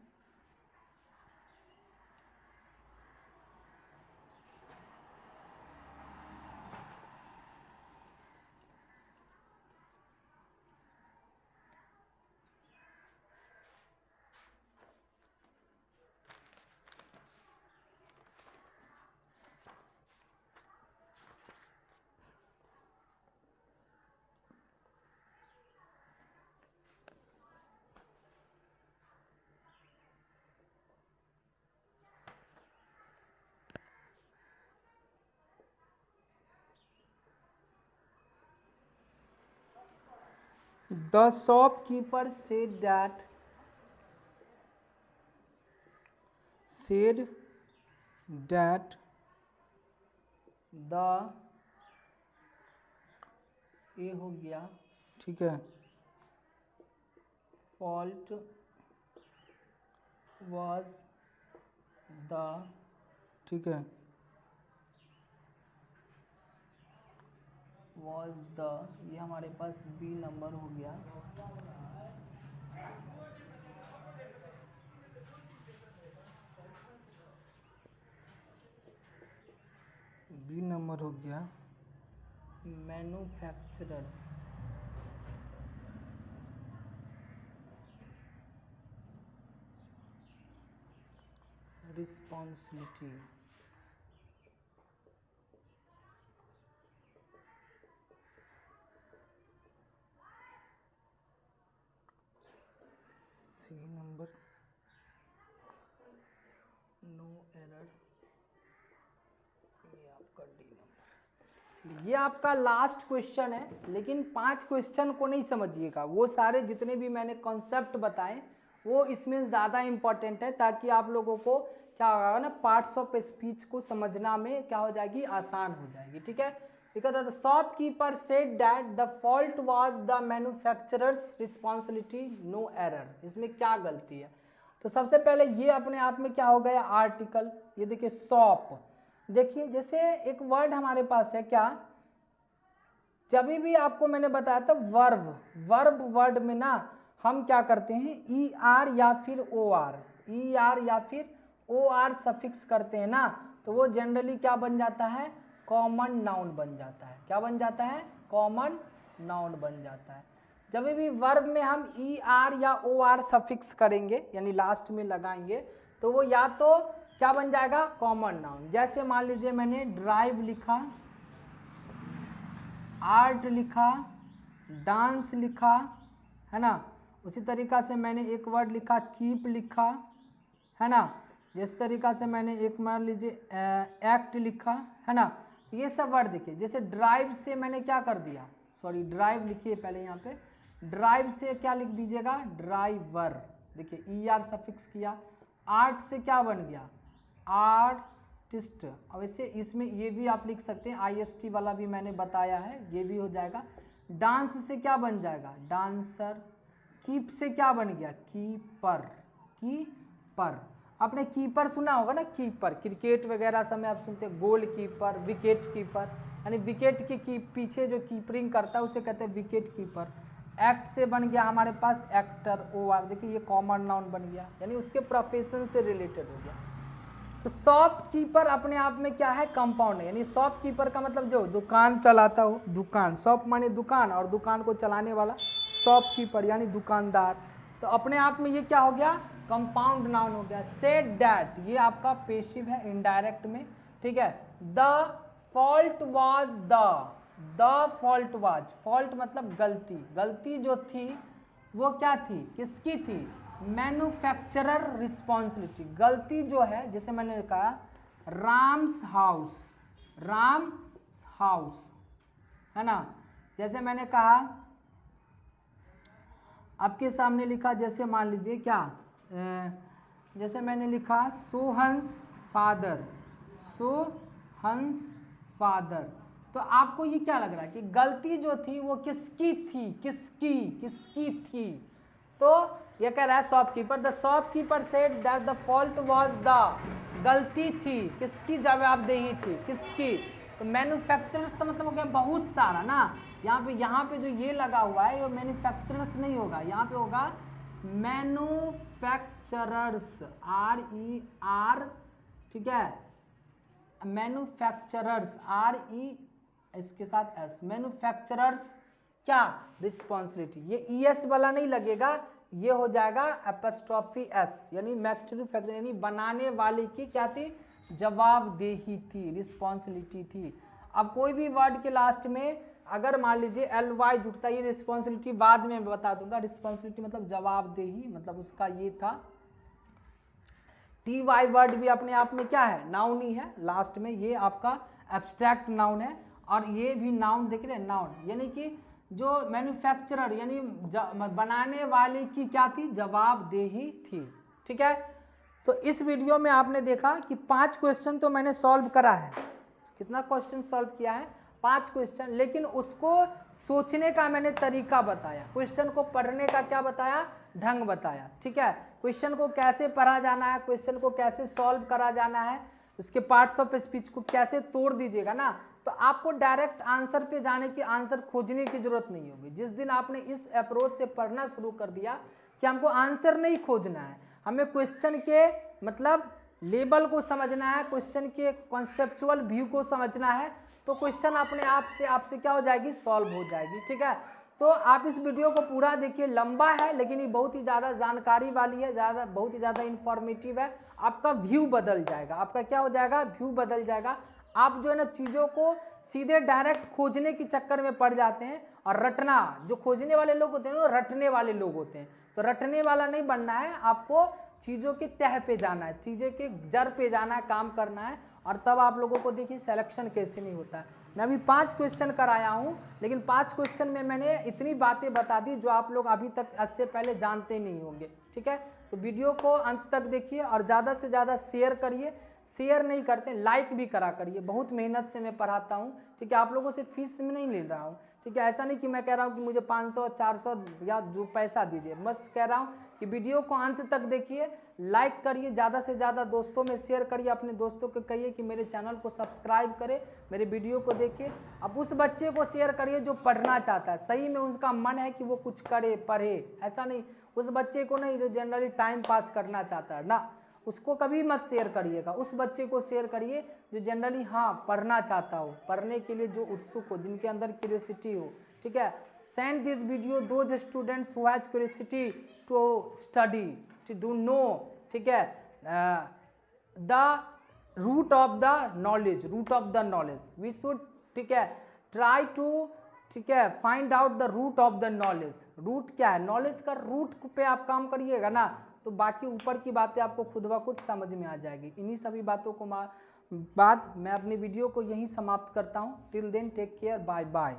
The shopkeeper said that the ये हो गया, ठीक है, fault was the, ठीक है, was the, ये हमारे पास बी नंबर हो गया, बी नंबर हो गया manufacturers responsibility. C number, no error, ये आपका डी नंबर। ये आपका लास्ट क्वेश्चन है, लेकिन 5 क्वेश्चन को नहीं समझिएगा, वो सारे जितने भी मैंने कॉन्सेप्ट बताए वो इसमें ज़्यादा इम्पॉर्टेंट है, ताकि आप लोगों को क्या होगा ना, पार्ट्स ऑफ स्पीच को समझना में क्या हो जाएगी, आसान हो जाएगी, ठीक है। Because the shopkeeper said that the fault was the manufacturers responsibility, no error. इसमें क्या गलती है, तो सबसे पहले ये अपने आप में क्या हो गया, आर्टिकल। ये देखिए शॉप, देखिए जैसे एक वर्ड हमारे पास है क्या, जब भी आपको मैंने बताया था वर्ब वर्ड में ना हम क्या करते हैं, ई आर या फिर ओ आर, ई आर या फिर ओ आर सफिक्स करते हैं ना, तो वो जनरली क्या बन जाता है, कॉमन नाउन बन जाता है। क्या बन जाता है, कॉमन नाउन बन जाता है। जब भी वर्ब में हम ई आर या ओ आर सफिक्स करेंगे, यानी लास्ट में लगाएंगे, तो वो या तो क्या बन जाएगा, कॉमन नाउन। जैसे मान लीजिए मैंने ड्राइव लिखा, आर्ट लिखा, डांस लिखा, है ना, उसी तरीक़ा से मैंने एक वर्ड लिखा कीप लिखा, है ना, जिस तरीक़ा से मैंने एक मान लीजिए एक्ट लिखा, है ना, ये सब वर्ड देखिए। जैसे ड्राइव से मैंने क्या कर दिया, सॉरी ड्राइव लिखिए पहले यहाँ पे, ड्राइव से क्या लिख दीजिएगा, ड्राइवर, देखिए ई आर सफिक्स किया। आर्ट से क्या बन गया, आर्टिस्ट। अब वैसे इसमें ये भी आप लिख सकते हैं, IST वाला भी मैंने बताया है, ये भी हो जाएगा। डांस से क्या बन जाएगा, डांसर। कीप से क्या बन गया, कीपर, कीपर। आपने कीपर सुना होगा ना, कीपर, क्रिकेट वगैरह समय आप सुनते हैं, गोल कीपर, विकेट कीपर, यानी विकेट के पीछे जो कीपरिंग करता है उसे कहते हैं विकेट कीपर। एक्ट से बन गया हमारे पास एक्टर, ओ आर, देखिए ये कॉमन नाउन बन गया, यानी उसके प्रोफेशन से रिलेटेड हो गया। तो शॉपकीपर अपने आप में क्या है, कंपाउंड है, यानी शॉपकीपर का मतलब जो दुकान चलाता हो, दुकान, शॉप माने दुकान, और दुकान को चलाने वाला शॉपकीपर यानी दुकानदार। तो अपने आप में ये क्या हो गया, कंपाउंड नाउन हो गया। सेड दैट, ये आपका पेशिव है इनडायरेक्ट में, ठीक है। The fault was the fault was, fault मतलब गलती, गलती जो थी वो क्या थी, किसकी थी, मैन्युफैक्चरर रिस्पॉन्सिबिलिटी। गलती जो है, जैसे मैंने कहा राम्स हाउस, राम हाउस, है ना। जैसे मैंने कहा आपके सामने लिखा, जैसे मान लीजिए क्या, जैसे मैंने लिखा सोहंस फादर, सोहंस फादर, तो आपको ये क्या लग रहा है कि गलती जो थी वो किसकी थी, किसकी थी? तो ये कह रहा है shopkeeper, the shopkeeper said that the fault was the, गलती थी किसकी, जवाबदेही थी किसकी? तो मैन्युफैक्चरर्स का मतलब हो गया बहुत सारा ना, यहाँ पे जो ये लगा हुआ है ये मैन्युफैक्चरर्स नहीं होगा, यहाँ पे होगा मैन्युफैक्चरर्स, RER, ठीक है, मैन्युफैक्चरर्स RE इसके साथ S, मैन्युफैक्चरर्स क्या, रिस्पॉन्सिबिलिटी, ये ES वाला नहीं लगेगा, ये हो जाएगा एपोस्ट्रोफी S, यानी मैन्युफैक्चर यानी बनाने वाले की क्या थी, जवाबदेही थी, रिस्पॉन्सिबिलिटी थी। अब कोई भी वर्ड के लास्ट में अगर मान लीजिए LY जुड़ता है, ये रिस्पॉन्सिबिलिटी बाद में बता दूंगा, रिस्पॉन्सिबिलिटी मतलब जवाबदेही, मतलब उसका ये था। TY वर्ड भी अपने आप में क्या है, नाउन ही है, लास्ट में ये आपका एब्स्ट्रैक्ट नाउन है, और ये भी नाउन देख रहे हैं, नाउन, यानी कि जो मैन्युफैक्चरर यानी बनाने वाले की क्या थी, जवाबदेही थी। ठीक है, तो इस वीडियो में आपने देखा कि 5 क्वेश्चन तो मैंने सॉल्व करा है। कितना क्वेश्चन सॉल्व किया है, 5 क्वेश्चन, लेकिन उसको सोचने का मैंने तरीका बताया, क्वेश्चन को पढ़ने का क्या बताया, ढंग बताया। ठीक है, क्वेश्चन को कैसे पढ़ा जाना है, क्वेश्चन को कैसे सॉल्व करा जाना है, उसके पार्ट्स ऑफ स्पीच को कैसे तोड़ दीजिएगा ना, तो आपको डायरेक्ट आंसर पे जाने की, आंसर खोजने की जरूरत नहीं होगी। जिस दिन आपने इस अप्रोच से पढ़ना शुरू कर दिया कि हमको आंसर नहीं खोजना है, हमें क्वेश्चन के मतलब लेवल को समझना है, क्वेश्चन के कॉन्सेप्चुअल व्यू को समझना है, तो क्वेश्चन अपने आप से आपसे क्या हो जाएगी, सॉल्व हो जाएगी। ठीक है, तो आप इस वीडियो को पूरा देखिए, लंबा है लेकिन ये बहुत ही ज़्यादा जानकारी वाली है, बहुत ही ज़्यादा इन्फॉर्मेटिव है। आपका व्यू बदल जाएगा, आपका क्या हो जाएगा, व्यू बदल जाएगा। आप जो है ना चीज़ों को सीधे डायरेक्ट खोजने के चक्कर में पड़ जाते हैं, और रटना, जो खोजने वाले लोग होते हैं वो रटने वाले लोग होते हैं, तो रटने वाला नहीं बनना है, आपको चीज़ों के तह पे जाना है, चीज़ें के जड़ पे जाना है, काम करना है, और तब आप लोगों को देखिए सिलेक्शन कैसे नहीं होता है। मैं अभी 5 क्वेश्चन कराया हूँ, लेकिन 5 क्वेश्चन में मैंने इतनी बातें बता दी जो आप लोग अभी तक इससे पहले जानते नहीं होंगे। ठीक है, तो वीडियो को अंत तक देखिए और ज़्यादा से ज़्यादा शेयर करिए, शेयर नहीं करते लाइक भी करा करिए, बहुत मेहनत से मैं पढ़ाता हूँ। ठीक है, आप लोगों से फीस में नहीं ले रहा हूँ। ठीक है, ऐसा नहीं कि मैं कह रहा हूँ कि मुझे 500 400 या जो पैसा दीजिए, बस कह रहा हूँ कि वीडियो को अंत तक देखिए, लाइक करिए, ज़्यादा से ज़्यादा दोस्तों में शेयर करिए, अपने दोस्तों को कहिए कि मेरे चैनल को सब्सक्राइब करे, मेरे वीडियो को देखिए। अब उस बच्चे को शेयर करिए जो पढ़ना चाहता है, सही में उसका मन है कि वो कुछ करे, पढ़े, ऐसा नहीं, उस बच्चे को नहीं जो जनरली टाइम पास करना चाहता है ना, उसको कभी मत शेयर करिएगा। उस बच्चे को शेयर करिए जो जनरली हाँ पढ़ना चाहता हो, पढ़ने के लिए जो उत्सुक हो, जिनके अंदर क्यूरियोसिटी हो। ठीक है, send this video those students who has curiosity to study, to do no. ठीक है, the root of the knowledge, root of the knowledge we should, ठीक है, ट्राई टू, ठीक है, find out the root of the knowledge. Root क्या है, नॉलेज का रूट पे आप काम करिएगा ना, तो बाकी ऊपर की बातें आपको खुद ब खुद समझ में आ जाएगी। इन्हीं सभी बातों को बाद मैं अपनी वीडियो को यहीं समाप्त करता हूँ। Till then take care, bye bye.